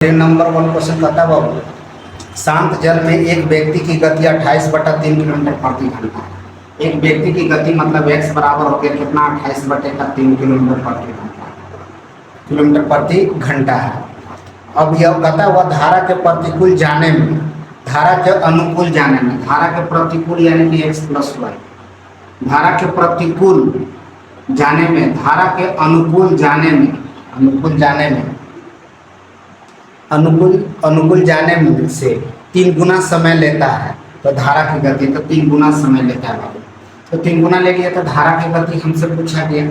Number 1 question कहता है बाबू, शांत जल में एक व्यक्ति की गति 28/3 किलोमीटर प्रति घंटा है। एक व्यक्ति की गति मतलब x बराबर हो गया कितना 28/3 किलोमीटर प्रति घंटा है। अब यह कहता है वह धारा के प्रतिकूल जाने में, धारा के अनुकूल जाने में, धारा के प्रतिकूल यानी कि x + y, धारा के प्रतिकूल जाने में, धारा के अनुकूल जाने में, अनुकूल जाने में से 3 गुना समय लेता है। तो धारा की गति तो 3 गुना समय लेता है बाबू। तो 3 गुना ले लिया तो धारा की गति हमसे पूछा गया।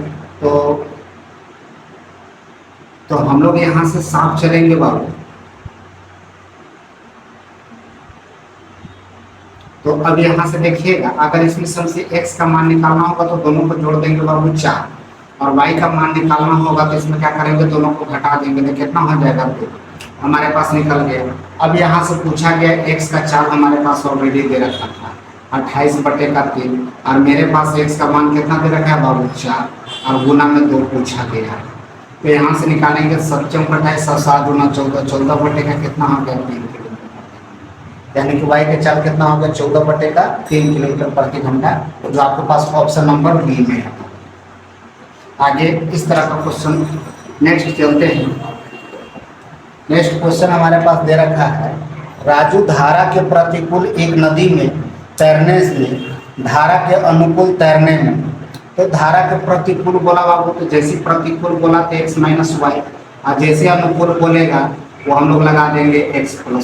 तो हम लोग यहाँ से साफ चलेंगे बाबू। तो अब यहाँ से देखिएगा, अगर इसमें सबसे x का मान निकालना होगा तो दोनों को जोड़ देंगे बाबू 4, और y का मान निकालना होगा तो इसमें क्या करेंगे, दोनों को घटा देंगे तो कितना हो जाएगा, तो हमारे पास निकल गया। अब यहाँ से पूछा गया x का 4 हमारे पास ऑलरेडी दे रखा था 28/3, और मेरे पास x का मान कितना दे रखा है बाबू 4, और गुना में 2 पूछा गया। तो यहाँ से निकालेंगे 7 × 28 7 × 14, 14/का कितना हो गया 3 किलोमीटर, यानी कि y के 4 कितना हो गया 14/3 किलोमीटर प्रति घंटा, जो आपके पास ऑप्शन नंबर बी में है। आगे इस तरह का क्वेश्चन नेक्स्ट चलते हैं। नेक्स्ट क्वेश्चन हमारे पास दे रखा है, राजू धारा के प्रतिकूल एक नदी में तैरने से धारा के अनुकूल तैरने में। तो धारा के प्रतिकूल बोला बाबू, तो जैसे प्रतिकूल बोला तो x - y, और जैसे अनुकूल बोलेगा वो हम लोग लगा देंगे x + y।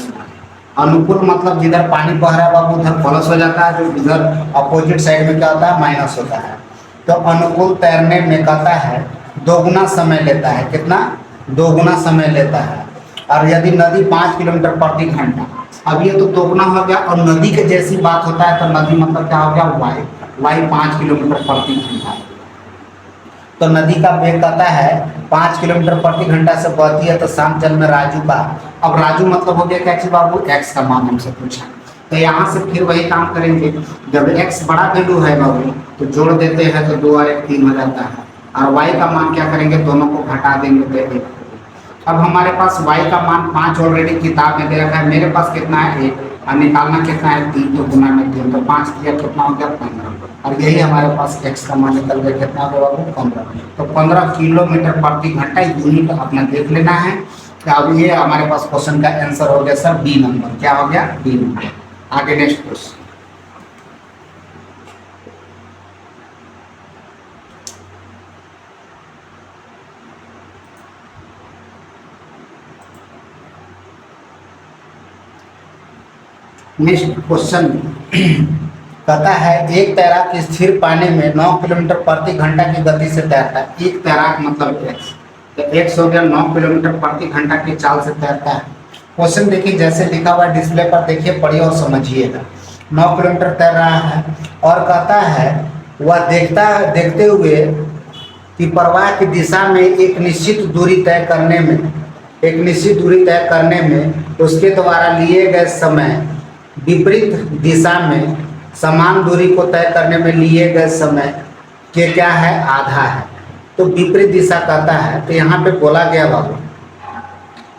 अनुकूल मतलब जिधर पानी बह रहा है बाबू उधर प्लस हो जाता है, जो इधर अपोजिट साइड में क्या होता है माइनस होता है। तो अनुकूल तैरने में कहता है 2 गुना समय लेता है, कितना 2 गुना समय लेता है। और यदि नदी 5 किलोमीटर प्रति घंटा, अब ये तो 2 गुना हो गया, और नदी के जैसी बात होता है तो नदी मतलब क्या हो गया y 5 किलोमीटर प्रति घंटा। तो नदी का वेग कहता है 5 किलोमीटर प्रति घंटा से बहती है। तो शांत जल में राजू का, अब राजू मतलब हो गया क्या चीज बाबू, x का मान हमसे पूछा। तो यहाँ से फिर वही काम करेंगे, जब x बड़ा वैल्यू है बाबू तो जोड़ देते हैं तो 2 और 1 3 हो जाता है, और y का मान क्या करेंगे, दोनों को घटा देंगे तो 1। अब हमारे पास y का मान 5 ऑलरेडी किताब में दे रखा है, मेरे पास कितना है 1, और निकालना कितना है 3, तो गुना में 3, तो 5 किया कितना हो गया 15, और यही हमारे पास x का मान निकल गया कितना हो गया 15। तो 15 किलोमीटर प्रति घंटा यूनिट अपना देख लेना है। तो अब ये हमारे पास क्वेश्चन का आंसर हो गया सर बी नंबर, क्या हो गया बी नंबर। आगे नेक्स्ट क्वेश्चन, नेक्स्ट क्वेश्चन कहता है एक तैराक स्थिर पानी में 9 किलोमीटर प्रति घंटा की गति से तैरता है। एक तैराक मतलब x, तो x हो गया 9 किलोमीटर प्रति घंटा की चाल से तैरता है। क्वेश्चन देखिए जैसे लिखा हुआ डिस्प्ले पर, देखिए पढ़िए और समझिएगा। 9 किलोमीटर तैर रहा है और कहता है वह देखते हुए कि प्रवाह की दिशा में एक निश्चित दूरी तय करने में उसके द्वारा लिए गए समय विपरीत दिशा में समान दूरी को तय करने में लिए गए समय के क्या है आधा है। तो विपरीत दिशा कहता है, तो यहाँ पे बोला गया बाबू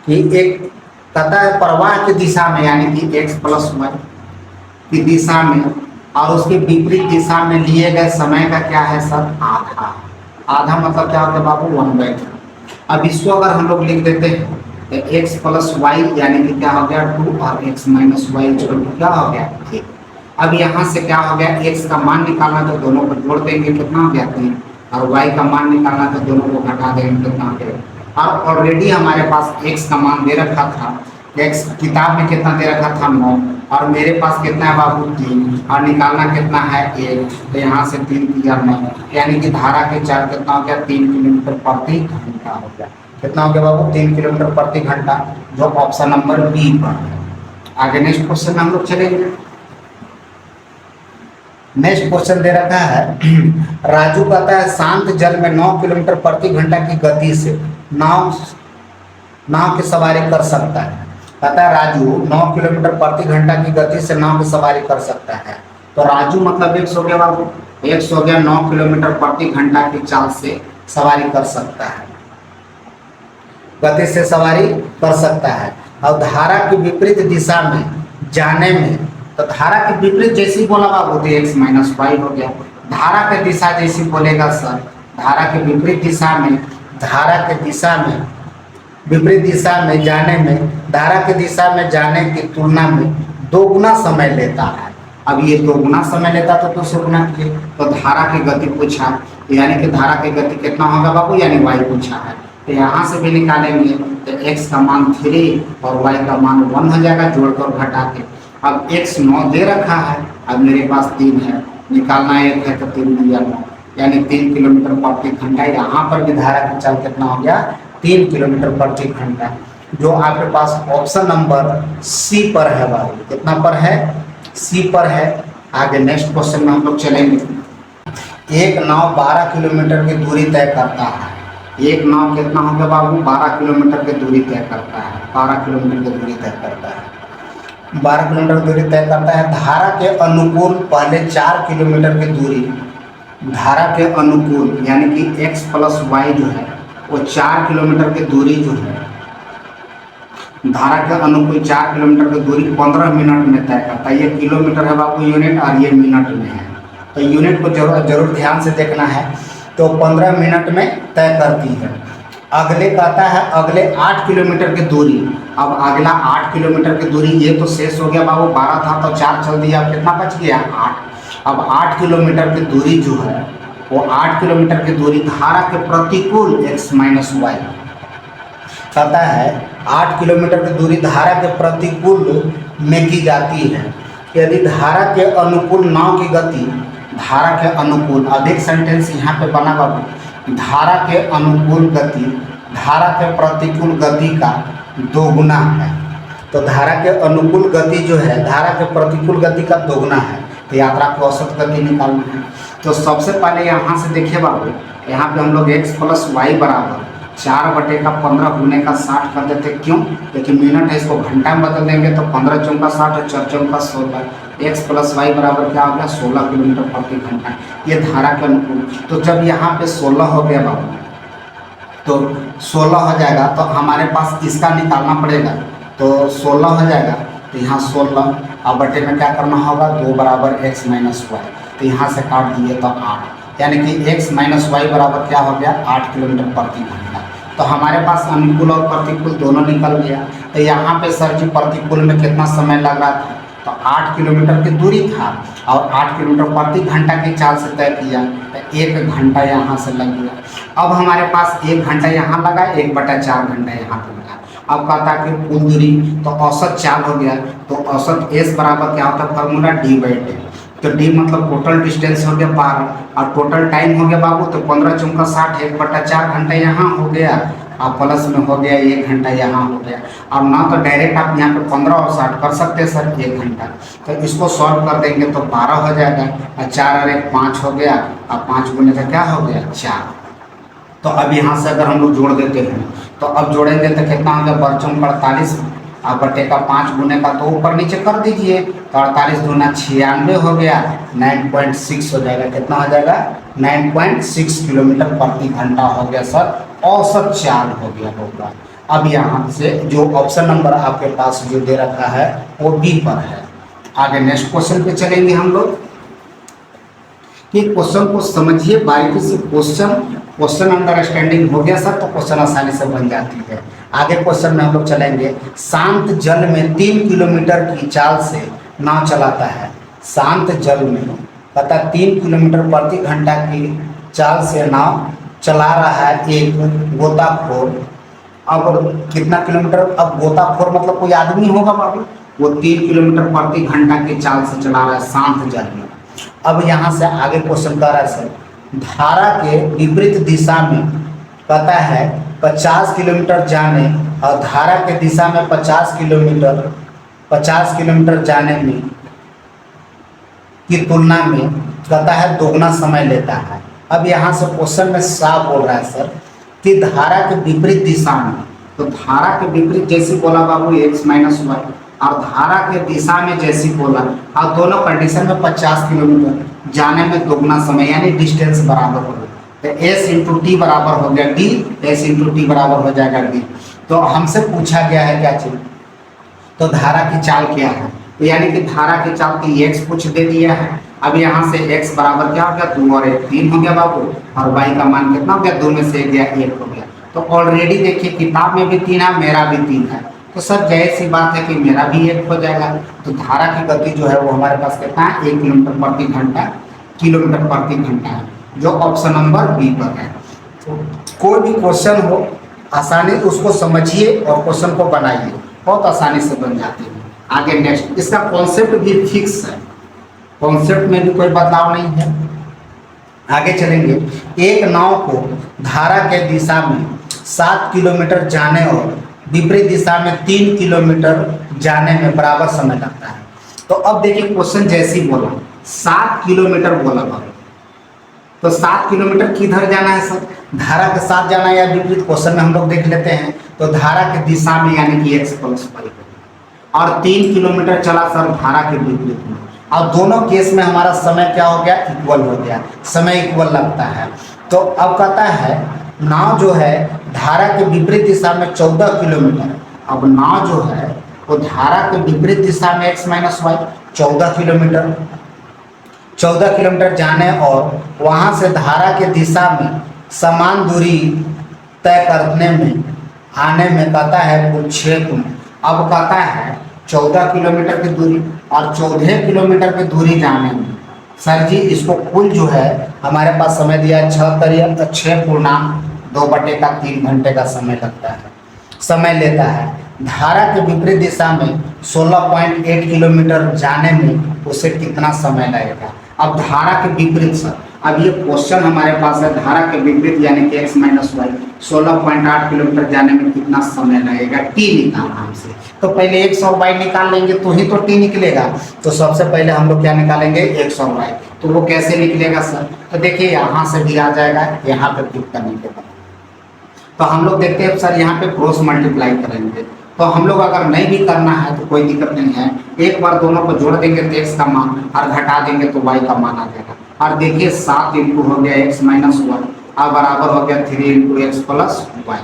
कि एक कहता है प्रवाह की दिशा में यानी कि x + y की दिशा में, और उसके विपरीत दिशा में लिए गए समय का क्या है सर आधा। आधा मतलब क्या होता है बाबू 1/2। अब इसको अगर हम लोग लिख देते हैं तो x + y यानी कि क्या हो गया 2, और x - y क्या हो गया 1। अब यहाँ से क्या हो गया, x का मान निकालना तो दोनों को जोड़ देंगे कितना हो गया 3, और y का मान निकालना तो दोनों को घटा देंगे कितना हो गया। और ऑलरेडी हमारे पास x का मान दे रखा था, x किताब में कितना दे रखा था 9, और मेरे पास कितना है बाबू 3, और निकालना कितना है 1। तो यहाँ से 3 × 9 यानी कि धारा के 4 कितना हो गया 3 किलोमीटर प्रति घंटा हो गया। कितना हो गया बाबू 3 किलोमीटर प्रति घंटा, जो ऑप्शन नंबर बी पर है। आगे नेक्स्ट क्वेश्चन में हम लोग चलेंगे। नेक्स्ट क्वेश्चन दे रखा है, राजू कहता है शांत जल में 9 किलोमीटर प्रति घंटा की गति से नाव की सवारी कर सकता है। कहता है राजू 9 किलोमीटर प्रति घंटा की गति से नाव की सवारी कर सकता है। तो राजू मतलब x हो गया बाबू, x हो गया 9 किलोमीटर प्रति घंटा की चाल से सवारी कर सकता है। गति से सवारी कर सकता है। और धारा की विपरीत दिशा में जाने में, तो धारा के विपरीत जैसी बोला बाबू तो x माइनस वाई हो गया। धारा की दिशा जैसी बोलेगा सर, धारा के विपरीत दिशा में, धारा के दिशा में विपरीत दिशा में जाने में, धारा की दिशा में जाने की तुलना में दोगुना समय लेता है। अब ये दोगुना समय लेता तो से गुना किए, तो धारा की गति पूछा, यानी कि धारा की गति कितना होगा बाबू, यानी y पूछा है। तो यहाँ से भी निकालेंगे तो x का मान 3 और y का मान 1 हो जाएगा, जोड़कर घटा के। अब x 9 दे रखा है, अब मेरे पास 3 है, निकालना 1 है तो 3 दिया 9, यानी 3 किलोमीटर प्रति घंटा। यहाँ पर भी धारा की चाल कितना हो गया, 3 किलोमीटर प्रति घंटा, जो आपके पास ऑप्शन नंबर सी पर है बाबू। कितना पर है, सी पर है। आगे नेक्स्ट क्वेश्चन में हम लोग चलेंगे। एक नाव 12 किलोमीटर की दूरी तय करता है। एक नाव कितना हो गया बाबू, 12 किलोमीटर की दूरी तय करता है, 12 किलोमीटर की दूरी तय करता है, 12 किलोमीटर दूरी तय करता है। धारा के अनुकूल पहले 4 किलोमीटर की दूरी, धारा के अनुकूल यानी कि x प्लस वाई जो है वो 4 किलोमीटर की दूरी जो है, धारा के अनुकूल 4 किलोमीटर की दूरी 15 मिनट में तय करता है। ये किलोमीटर है बाबू यूनिट, और ये मिनट में है, तो यूनिट को जरूर ध्यान से देखना है। तो 15 मिनट में तय करती है। अगले कहता है अगले 8 किलोमीटर की दूरी। अब अगला 8 किलोमीटर की दूरी, ये तो शेष हो गया बाबू, 12 था तो 4 चल दिया, अब कितना बच गया 8। अब 8 किलोमीटर की दूरी जो है वो 8 किलोमीटर की दूरी धारा के प्रतिकूल x माइनस वाई कहता है। 8 किलोमीटर की दूरी धारा के प्रतिकूल में की जाती है। यदि धारा के अनुकूल नाव की गति, धारा के अनुकूल, अब एक सेंटेंस यहाँ पे बना बाबू, धारा के अनुकूल गति धारा के प्रतिकूल गति का दोगुना है। तो धारा के अनुकूल गति जो है धारा के प्रतिकूल गति का दोगुना है, तो यात्रा की औसत गति निकालना है। तो सबसे पहले यहाँ से देखिए बाबू, यहाँ पे हम लोग x प्लस वाई बराबर 4/15 गुने का 60 कर देते। क्यों, क्योंकि मिनट है, इसको घंटा में बदल देंगे तो 15 चौका 60 और 4 चौका 16, x प्लस वाई बराबर क्या हो गया 16 किलोमीटर प्रति घंटा। ये धारा के अनुकूल। तो जब यहाँ पे 16 हो गया बाबू, तो 16 हो जाएगा, तो हमारे पास इसका निकालना पड़ेगा, तो 16 हो जाएगा। तो यहाँ 16 और बटे में क्या करना होगा 2 बराबर x माइनस वाई, तो यहाँ से काट दिए तो 8, यानी कि x माइनस वाई बराबर क्या हो गया 8 किलोमीटर प्रति घंटा। तो हमारे पास अनुकूल और प्रतिकूल दोनों निकल गया। तो यहाँ पे सर जी प्रतिकूल में कितना समय लग रहा था, तो 8 किलोमीटर की दूरी था और 8 किलोमीटर प्रति घंटा की चाल से तय किया, तो 1 घंटा यहाँ से लग गया। अब हमारे पास 1 घंटा यहाँ लगा, 1/4 घंटा यहाँ पे लगा। अब कहता कि कुल दूरी, तो औसत चाल हो गया, तो औसत s बराबर क्या होता है फॉर्मूला d/t। तो d मतलब टोटल डिस्टेंस हो गया 12 और टोटल टाइम हो गया बाबू, तो 15 चौका 60, 1/4 घंटा यहाँ हो गया और प्लस में हो गया 1 घंटा यहाँ हो गया। और ना तो डायरेक्ट आप यहाँ पे 15 और 60 कर सकते हैं सर 1 घंटा, तो इसको सॉल्व कर देंगे तो 12 हो जाएगा और 4 और 1 5 हो गया और 5 गुने का क्या हो गया 4। तो अब यहाँ से अगर हम लोग जोड़ देते हैं तो अब जोड़ेंगे तो कितना हो गया 48 और बटे का 5 गुने का, तो ऊपर नीचे कर दीजिए, तो 48 दूना 96 हो गया, 9.6 हो जाएगा। कितना हो जाएगा 9.6 किलोमीटर प्रति घंटा हो गया सर, औसत चाल हो गया होगा। अब यहाँ से जो ऑप्शन नंबर आपके पास जो दे रखा है वो बी पर है। आगे नेक्स्ट क्वेश्चन पे चलेंगे हम लोग कि क्वेश्चन को समझिए बारीकी से। क्वेश्चन अंडरस्टैंडिंग हो गया सर तो क्वेश्चन आसानी से बन जाती है। आगे क्वेश्चन में हम लोग चलेंगे। शांत जल में 3 किलोमीटर की चाल से नाव चलाता है। शांत जल में पता 3 किलोमीटर प्रति घंटा की चाल से नाव चला रहा है एक गोताखोर। अब कितना किलोमीटर, अब गोताखोर मतलब कोई आदमी होगा बाबू, वो 3 किलोमीटर प्रति घंटा की चाल से चला रहा है शांत जल में। अब यहाँ से आगे क्वेश्चन कर रहा है सर, धारा के विपरीत दिशा में पता है 50 किलोमीटर जाने और धारा के दिशा में 50 किलोमीटर जाने में की तुलना में कहता है दोगुना समय लेता है। अब यहाँ से क्वेश्चन में साफ बोल रहा है सर कि धारा के विपरीत दिशा में, तो धारा के विपरीत जैसे बोला बाबू x माइनस वाई, और धारा के दिशा में जैसी बोला, और दोनों कंडीशन में 50 किलोमीटर जाने में दोगुना समय यानी डिस्टेंस बराबर हो गया। तो s इंटू टी बराबर हो गया d, s इंटू टी बराबर हो जाएगा d। तो हमसे पूछा गया है क्या चीज, तो धारा की चाल क्या है, तो यानी कि धारा की चाल की एक्स कुछ दे दिया है। अब यहाँ से एक्स बराबर क्या हो गया, 2 और 1 3 हो गया बाबू, और वाई का मान कितना हो गया, 2 में से 1 गया 1 हो गया। तो ऑलरेडी देखिए किताब में भी 3 है, मेरा भी 3 है, तो सर जाहिर सी बात है कि मेरा भी 1 हो जाएगा। तो धारा की गति जो है वो हमारे पास कितना है, 1 किलोमीटर प्रति घंटा, किलोमीटर प्रति घंटा है, जो ऑप्शन नंबर बी पर है। कोई भी क्वेश्चन हो आसानी उसको समझिए और क्वेश्चन को बनाइए, बहुत आसानी से बन जाते हैं। आगे नेक्स्ट, इसका कॉन्सेप्ट भी फिक्स है, कॉन्सेप्ट में भी कोई बदलाव नहीं है। आगे चलेंगे, एक नाव को धारा के दिशा में 7 किलोमीटर जाने और विपरीत दिशा में 3 किलोमीटर जाने में बराबर समय लगता है। तो अब देखिए क्वेश्चन जैसे ही बोला 7 किलोमीटर बोला बाबू, तो 7 किलोमीटर किधर जाना है सर, धारा के साथ जाना है या विपरीत, क्वेश्चन में हम लोग देख लेते हैं। तो धारा के दिशा में यानी कि x प्लस वाई, और 3 किलोमीटर चला सर धारा के विपरीत में, और दोनों केस में हमारा समय क्या हो गया, इक्वल हो गया, समय इक्वल लगता है। तो अब कहता है नाव जो है धारा के विपरीत दिशा में 14 किलोमीटर, अब नाव जो है वो धारा के विपरीत दिशा में x minus y 14 kilometre, 14 kilometre जाने और वहाँ से धारा के दिशा में समान दूरी तय करने में आने में कहता है कुल 6 गुना। अब कहता है 14 किलोमीटर की दूरी और 14 किलोमीटर की दूरी जाने में सर जी इसको कुल जो है हमारे पास समय दिया है 6 पूर्णांक 2/3 घंटे का समय लगता है, समय लेता है। धारा के विपरीत दिशा में 16.8 किलोमीटर जाने में उसे कितना समय लगेगा। अब धारा के विपरीत सर, अब ये क्वेश्चन हमारे पास है धारा के विपरीत यानी कि x माइनस वाई 16.8 किलोमीटर जाने में कितना समय लगेगा, t निकालना हमसे। तो पहले x और y निकाल लेंगे तो ही तो t निकलेगा। तो सबसे पहले हम लोग क्या निकालेंगे, x और y। तो वो कैसे निकलेगा सर, तो देखिए यहाँ से भी आ जाएगा, यहाँ पे क्लिक करने के बाद तो हम लोग देखते हैं सर यहाँ पे क्रॉस मल्टीप्लाई करेंगे। तो हम लोग अगर नहीं भी करना है तो कोई दिक्कत नहीं है, एक बार दोनों को जोड़ देंगे तो x का मान और घटा देंगे तो y का मान आ जाएगा। और देखिए 7 इंटू हो गया x माइनस वाई और बराबर हो गया 3 इंटू एक्स प्लस वाई।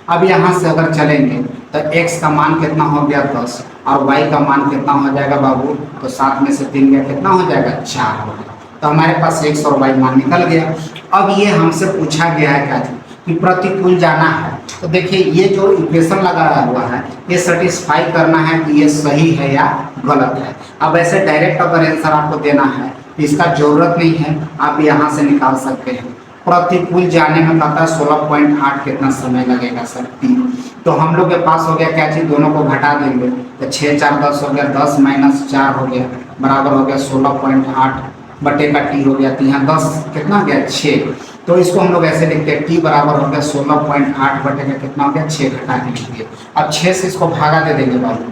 अब यहाँ से अगर चलेंगे तो x का मान कितना हो गया 10 और y का मान कितना हो जाएगा बाबू, तो 7 में से 3 गया कितना हो जाएगा, 4 हो गया। तो हमारे पास x और y मान निकल गया। अब ये हमसे पूछा गया है क्या कि प्रतिकूल जाना है। तो देखिए ये जो इक्वेशन लगाया हुआ है ये सेटिस्फाई करना है कि ये सही है या गलत है। अब ऐसे डायरेक्ट अगर आंसर आपको देना है तो इसका जरूरत नहीं है, आप यहाँ से निकाल सकते हैं। प्रतिकूल जाने में कहता है 16.8 कितना समय लगेगा सर, 3। तो हम लोग के पास हो गया क्या चीज़, दोनों को घटा देंगे तो 6 4 10 हो गया, 10 माइनस 4 हो गया बराबर हो गया 16.8 बटे का t हो गया। तो यहाँ 10 कितना गया 6, तो इसको हम लोग ऐसे लिखते हैं t बराबर हो गया 16.8 बटे का कितना हो गया 6, घटा के लिखिए। अब 6 से इसको भागा दे देंगे बाबू,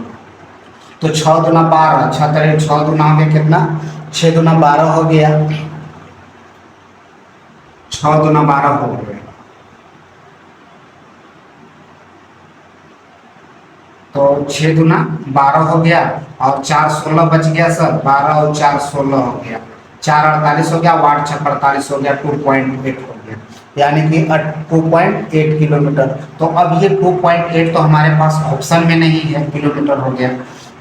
तो 6 दूना 12, 6 दूना हो गया कितना, 6 दूना 12 हो गया, 6 दूना 12 हो गया। तो 6 दूना 12 हो गया और 4 16 बच गया सर, 12 और 4 16 हो गया, 4 48 हो गया, 8 6 48 हो गया, 2.8 हो गया, यानी कि 2.8 किलोमीटर। तो अब ये 2.8 तो हमारे पास ऑप्शन में नहीं है, किलोमीटर हो गया,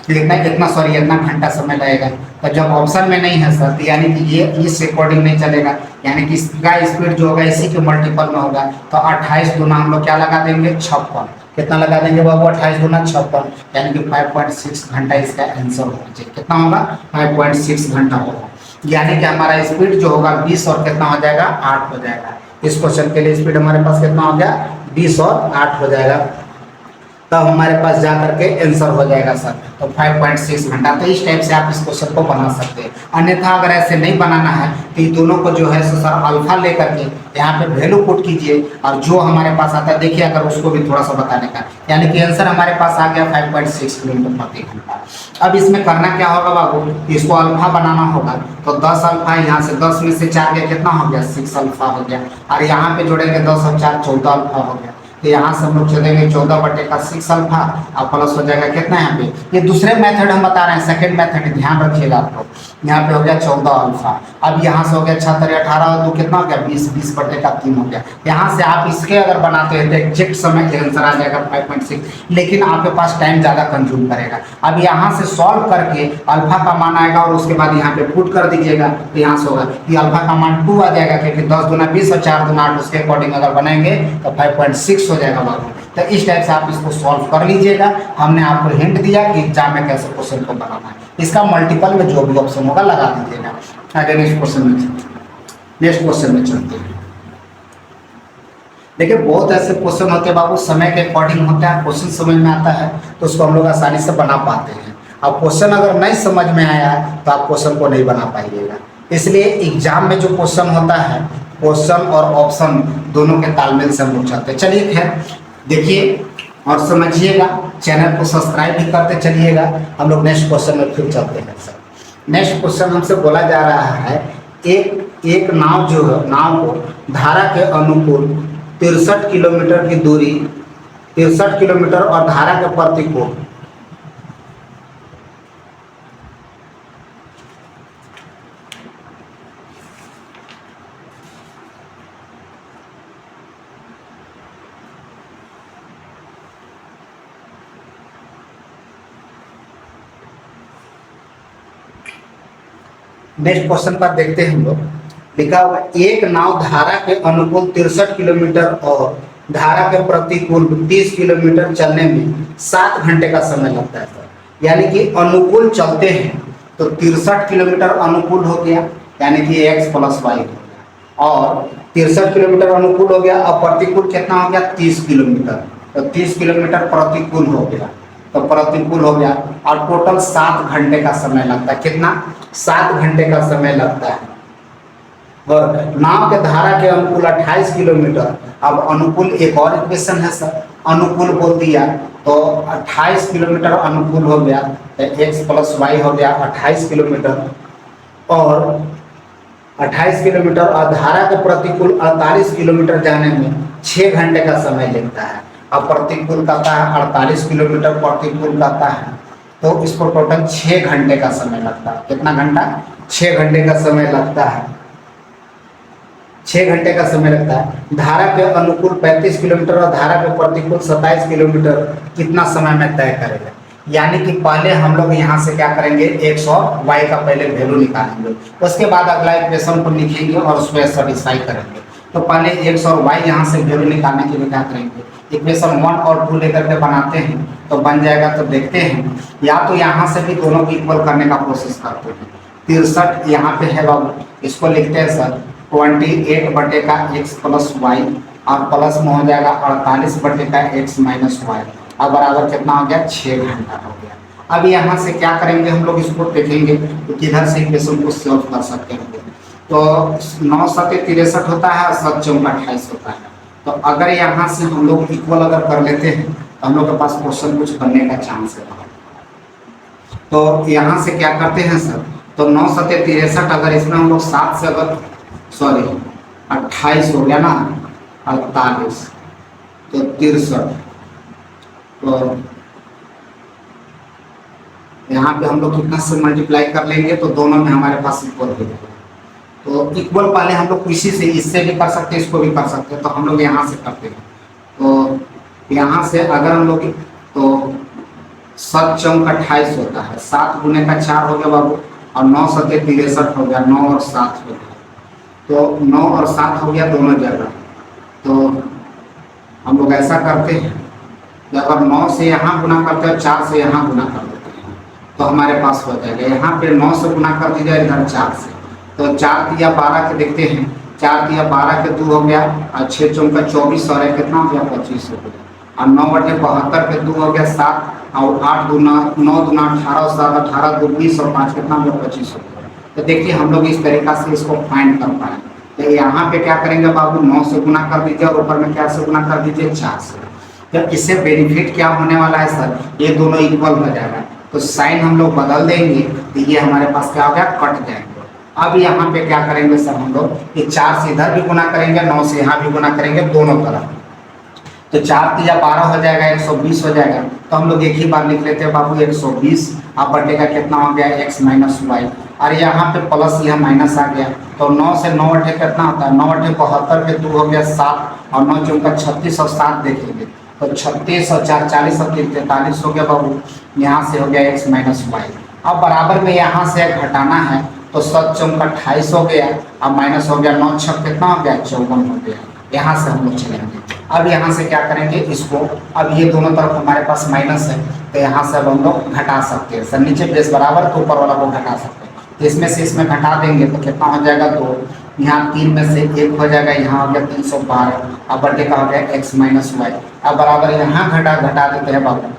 इतना घंटा समय लगेगा। तो जब ऑप्शन में नहीं है सर तो यानी कि ये इस अकॉर्डिंग नहीं चलेगा, यानी कि इसका स्पीड जो होगा इसी के मल्टीपल में होगा। तो 28 दूना हम लोग क्या लगा देंगे 56, कितना लगा देंगे बाबू 28 दूना 56, यानी कि 5.6 घंटा इसका आंसर होना चाहिए। कितना होगा 5.6 घंटा होगा, यानी कि हमारा स्पीड जो होगा 20 और कितना हो जाएगा 8 हो जाएगा। इस क्वेश्चन के लिए स्पीड हमारे पास कितना हो गया 20 और 8 हो जाएगा, तब हमारे पास जा करके आंसर हो जाएगा सर। तो 5.6 घंटा। तो इस टाइप से आप इस क्वेश्चन को बना सकते हैं। अन्यथा अगर ऐसे नहीं बनाना है तो ये दोनों को जो है सर अल्फा लेकर के यहाँ पे वैल्यू पुट कीजिए और जो हमारे पास आता है देखिए अगर उसको भी थोड़ा सा बताने का, यानी कि आंसर हमारे पास आ गया 5.6 किलोमीटर प्रति घंटा। अब इसमें करना क्या होगा बाबू, इसको अल्फा बनाना होगा। तो 10 अल्फा, यहाँ से 10 में से 4 गया कितना हो गया 6 अल्फा हो गया, और यहाँ पे जोड़ेंगे 10 और 4 14 अल्फा हो गया। तो यहाँ से हम लोग चलेंगे 14/6 अल्फा और प्लस हो जाएगा कितना यहाँ पे, ये दूसरे मेथड हम बता रहे हैं, सेकंड मेथड ध्यान रखिएगा आप लोग। यहाँ पे हो गया 14 अल्फा, अब यहाँ से हो गया 6 18 और 2 कितना हो गया 20, 20/3 हो गया। यहाँ से आप इसके अगर बनाते हैं तो एग्जैक्ट समय आंसर आ जाएगा 5.6, लेकिन आपके पास टाइम ज़्यादा कंज्यूम करेगा। अब यहाँ से सॉल्व करके अल्फा का मान आएगा और उसके बाद यहाँ पे पुट कर दीजिएगा, तो यहाँ से होगा कि अल्फा का मान 2 आ जाएगा, क्योंकि 10 दूना 20 और 4 दूना 8, उसके अकॉर्डिंग अगर बनाएंगे तो 5.6 हो जाएगा बाबू। तो इस टाइप से आप इसको सॉल्व कर लीजिएगा। हमने आपको हिंट दिया कि एग्जाम में कैसे क्वेश्चन को बनाना है, इसका मल्टीपल में जो भी ऑप्शन होगा लगा दीजिएगा। आगे नेक्स्ट क्वेश्चन में चलते हैं। देखिए बहुत ऐसे क्वेश्चन होते हैं बाबू, समय के अकॉर्डिंग होता है, क्वेश्चन समझ में आता है तो उसको हम लोग आसानी से बना पाते हैं। अब क्वेश्चन अगर नहीं समझ में आया तो आप क्वेश्चन को नहीं बना पाइएगा। इसलिए एग्जाम में जो क्वेश्चन होता है, क्वेश्चन और ऑप्शन दोनों के तालमेल से हम लोग चाहते हैं। चलिए खैर देखिए और समझिएगा, चैनल को सब्सक्राइब भी करते चलिएगा। हम लोग नेक्स्ट क्वेश्चन में फिर चलते हैं सर। नेक्स्ट क्वेश्चन हमसे बोला जा रहा है, एक नाव जो है, नाव को धारा के अनुकूल 63 किलोमीटर की दूरी, 63 किलोमीटर और धारा के प्रतिकूल नेक्स्ट क्वेश्चन पर देखते हैं हम लोग। लिखा हुआ एक नाव धारा के अनुकूल 63 किलोमीटर और धारा के प्रतिकूल 30 किलोमीटर चलने में 7 घंटे का समय लगता है सर। यानी कि अनुकूल चलते हैं तो 63 किलोमीटर अनुकूल हो गया, यानी कि x + y हो गया, और 63 किलोमीटर अनुकूल हो गया और प्रतिकूल कितना हो गया 30 किलोमीटर, तो 30 किलोमीटर प्रतिकूल हो गया, तो प्रतिकूल हो गया और टोटल 7 घंटे का समय लगता है। कितना? 7 घंटे का समय लगता है। और नाव के धारा के अनुकूल 28 किलोमीटर। अब अनुकूल एक और इक्वेशन है सर, अनुकूल बोल दिया तो 28 किलोमीटर अनुकूल हो गया, तो x + y हो गया 28 किलोमीटर, और 28 किलोमीटर और धारा के प्रतिकूल 48 किलोमीटर जाने में 6 घंटे का समय लगता है। अब प्रतिकूल कहता है 48 किलोमीटर, प्रतिकूल कहता है, तो इसको टोटल 6 घंटे का समय लगता है। कितना घंटा? 6 घंटे का समय लगता है, 6 घंटे का समय लगता है। धारा के अनुकूल 35 किलोमीटर और धारा के प्रतिकूल 27 किलोमीटर कितना समय में तय करेगा? यानी कि पहले हम लोग यहाँ से क्या करेंगे, x और y का पहले वैल्यू निकालेंगे, उसके बाद अगला इक्वेशन को लिखेंगे और उसमें सेटिस्फाई करेंगे। तो पहले x और y यहाँ से वैल्यू निकालने के लिए क्या करेंगे, इक्वेशन 1 और 2 लेकर के बनाते हैं तो बन जाएगा। तो देखते हैं, या तो यहाँ से भी दोनों को इक्वल करने का कोशिश करते हैं। 63 यहाँ पे है बाबू, इसको लिखते हैं सर 28/x + y, और प्लस में हो जाएगा 48/x - y, अब बराबर कितना हो गया 6 घंटा हो गया। अब यहाँ से क्या करेंगे हम लोग, इसको देखेंगे तो किधर से इक्वेशन को सॉल्व कर सकते हैं। तो 9 × 7 = 63 होता है और 7 × 4 = 28 होता है। तो अगर यहाँ से हम लोग इक्वल अगर कर लेते हैं तो हम लोग के पास क्वेश्चन कुछ बनने का चांस है। तो यहाँ से क्या करते हैं सर, तो 9 × 7 = 63, अगर इसमें हम लोग 7 से अगर 28 हो गया ना, 48, तो 63, तो यहाँ पे हम लोग कितना से मल्टीप्लाई कर लेंगे तो दोनों में हमारे पास इक्वल हो जाएगा। तो इक्वल पहले हम लोग किसी से, इससे भी कर सकते हैं, इसको भी कर सकते हैं, तो हम लोग यहाँ से करते हैं। तो यहाँ से अगर हम लोग, तो 7 × 4 = 28 होता है, 7 × 4 हो गया बाबू, और 9 × 7 = 63 हो गया, 9 और 7 हो गया, तो 9 और 7 हो गया दोनों जगह। तो हम लोग ऐसा करते हैं कि अगर 9 से यहाँ गुना करते हैं, 4 से यहाँ गुना कर देते हैं, तो हमारे पास हो जाएगा। यहाँ पे 9 से गुना कर दीजिए, इधर 4 से, तो 4 × 12 के देखते हैं, 4 × 12 के 2 हो गया, और 6 × 4 = 24, और कितना हो गया 25 हो गया, और 9/72 के 2 हो गया 7, और 8 × 9 = 18, और 7 × 18 = 19, और 5 कितना हो गया 25 हो गया। तो देखिए हम लोग इस तरीका से इसको फाइंड कर पाए। तो यहाँ पे क्या करेंगे बाबू, 9 से गुना कर दीजिए और ऊपर में क्या से गुना कर दीजिए, 4 से। तो इससे बेनिफिट क्या होने वाला है सर, ये दोनों इक्वल हो जाएगा, तो साइन हम लोग बदल देंगे, तो ये हमारे पास क्या हो गया, कट जाएंगे। अब यहाँ पे क्या करेंगे सर, हम लोग ये 4 से इधर भी गुना करेंगे, 9 से यहाँ भी गुना करेंगे, दोनों तरफ। तो 4×3 = 12 हो जाएगा, 120 हो जाएगा। तो हम लोग एक ही बार लिख लेते हैं बाबू 120, अब बटेगा कितना हो गया x माइनस वाई, और यहाँ पे प्लस यह माइनस आ गया। तो 9 से 9 अठे कितना होता है, 9 अठे 72 के 2 हो गया 7, और 9 चौका 36 और 7 देखेंगे तो 36 और 4 40 और 3 43 हो गया बाबू। यहाँ से हो गया x माइनस वाई। अब बराबर में यहाँ से घटाना है तो 7 चौका 28 हो गया, अब माइनस हो गया 9 छक कितना हो गया 54 हो गया। यहाँ से हम लोग चलेंगे, अब यहाँ से क्या करेंगे इसको, अब ये दोनों तरफ हमारे पास माइनस है तो यहाँ से अब हम लोग घटा सकते हैं। सर नीचे बेस बराबर तो ऊपर वाला को घटा सकते हैं, तो इसमें से इसमें घटा देंगे तो कितना हो जाएगा 2, यहाँ 3 में से 1 हो जाएगा, यहाँ हो गया 312, अब बटे का हो गया x माइनस वाई। अब बराबर यहाँ घटा देते हैं बाबू,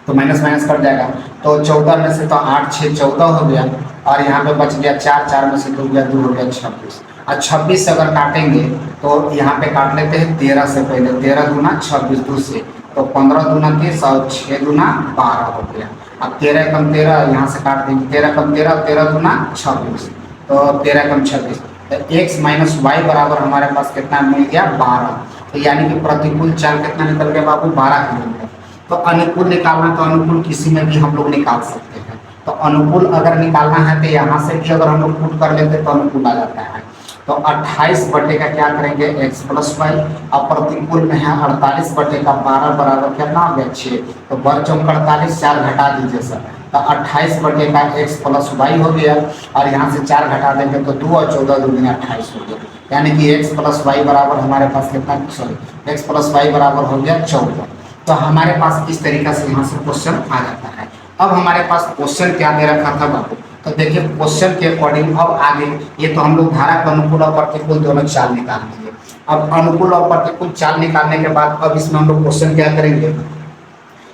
तो माइनस माइनस कट जाएगा, तो 14 में से तो 8 6 14 हो गया, और यहाँ पे बच गया 4, 4 में से 2 गया 2 हो गया 26। और 26 से अगर काटेंगे तो यहाँ पे काट लेते हैं 13 से पहले, 13 दूना 26 2 से, तो 15 दूना 30 और 6 दूना 12 हो गया। अब 13 कम 13 यहाँ से काट देंगे, 13 कम 13, 13 दूना 26, तो 13 कम 26, तो x माइनस वाई बराबर हमारे पास कितना मिल गया 12। तो यानी कि प्रतिकूल चाल कितना निकल गया बाबू 12 किलोमीटर। तो अनुकूल निकालना, तो अनुकूल किसी में भी हम लोग निकाल सकते हैं। तो अनुकूल अगर निकालना है तो यहाँ से भी अगर हम लोग पुट कर लेते तो अनुकूल आ जाता है। तो 28 बटे का क्या करेंगे x प्लस वाई, अब प्रतिकूल में है 48 बटे का 12 बराबर कितना हो गया 6, तो बर चौक 48, 4 घटा दीजिए सर, तो 28 बटे का x प्लस वाई हो गया, और यहाँ से 4 घटा देंगे तो 2 और 14 दूनी 28 हो गया। यानी कि x प्लस वाई बराबर हमारे पास कितना, सॉरी x प्लस वाई बराबर हो गया 14। तो हमारे पास इस तरीका से यहाँ से क्वेश्चन आ जाता है। अब हमारे पास क्वेश्चन क्या दे रखा था बाबू, तो देखिए क्वेश्चन के अकॉर्डिंग अब आगे ये तो हम लोग धारा का अनुकूल और प्रतिकूल दोनों चाल निकाल लेंगे। अब अनुकूल और प्रतिकूल चाल निकालने के बाद अब इसमें हम लोग क्वेश्चन क्या करेंगे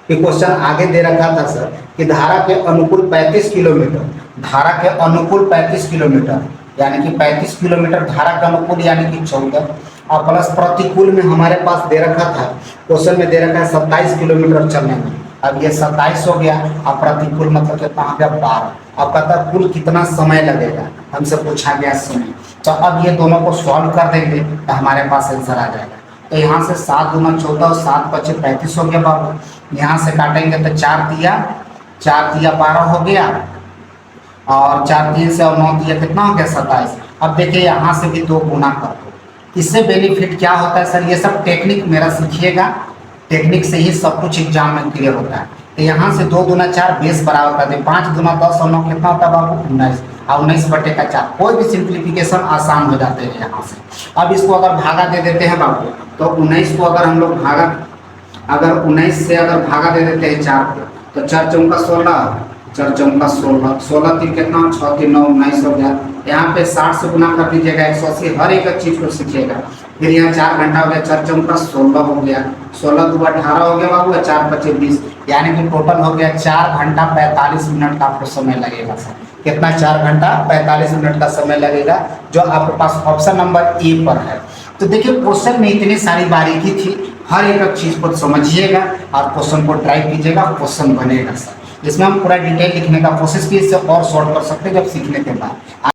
कि क्वेश्चन आगे दे रखा था सर कि धारा के अनुकूल 35 किलोमीटर, धारा के अनुकूल 35 किलोमीटर यानी कि 35 किलोमीटर धारा का अनुकूल यानी कि 14, और प्लस प्रतिकूल में हमारे पास दे रखा था, क्वेश्चन में दे रखा है 27 किलोमीटर चलने में। अब ये 27 हो गया, अब प्रतिकूल मतलब कितना हो गया 12। अब कहता है कुल कितना समय लगेगा, हमसे पूछा गया समय। तो अब ये दोनों को सॉल्व कर देंगे तो हमारे पास आंसर आ जाएगा। तो यहाँ से 7 दूना 14 और 7 × 5 = 35 हो गया बाबू। यहाँ से काटेंगे तो 4 तिया 12 हो गया, और 4 3 से और 9 तिया कितना हो गया 27। अब देखिए यहाँ से भी 2 गुना कर दो, इससे बेनिफिट क्या होता है सर, ये सब टेक्निक मेरा सीखिएगा, टेक्निक से ही सब कुछ एग्जाम में क्लियर होता है। तो यहाँ से 2 दूना 4 बेस बराबर कर दे, 5 दूना 10 और 9 कितना होता है बाबू 19, और 19 बटे का 4, कोई भी सिंप्लीफिकेशन आसान हो जाते हैं यहाँ से। अब इसको अगर भागा दे देते हैं बाबू, तो 19 को अगर हम लोग भागा, अगर 19 से अगर भागा दे देते हैं 4 को, तो 4 चौका 16, 4 चौका 16, 16 3 कितना 6 3 9 19 हो गया। यहाँ पे 60 से गुना कर दीजिएगा 180, हर एक चीज को सीखिएगा। फिर यहाँ 4 घंटा हो गया, 4 चौका 16 हो गया, 16 2 18 हो गया बाबू, 4 5 20, यानी कि टोटल हो गया 4 घंटा 45 मिनट का आपको समय लगेगा सर। कितना 4 घंटा 45 मिनट का समय लगेगा, जो आपके पास ऑप्शन नंबर ए पर है। तो देखिए क्वेश्चन में इतनी सारी बारीकी थी, हर एक चीज को समझिएगा और क्वेश्चन को ट्राई कीजिएगा, क्वेश्चन बनेगा सर। जिसमें हम पूरा डिटेल लिखने का कोशिश की, इससे और सॉल्व कर सकते हैं जब सीखने के बाद।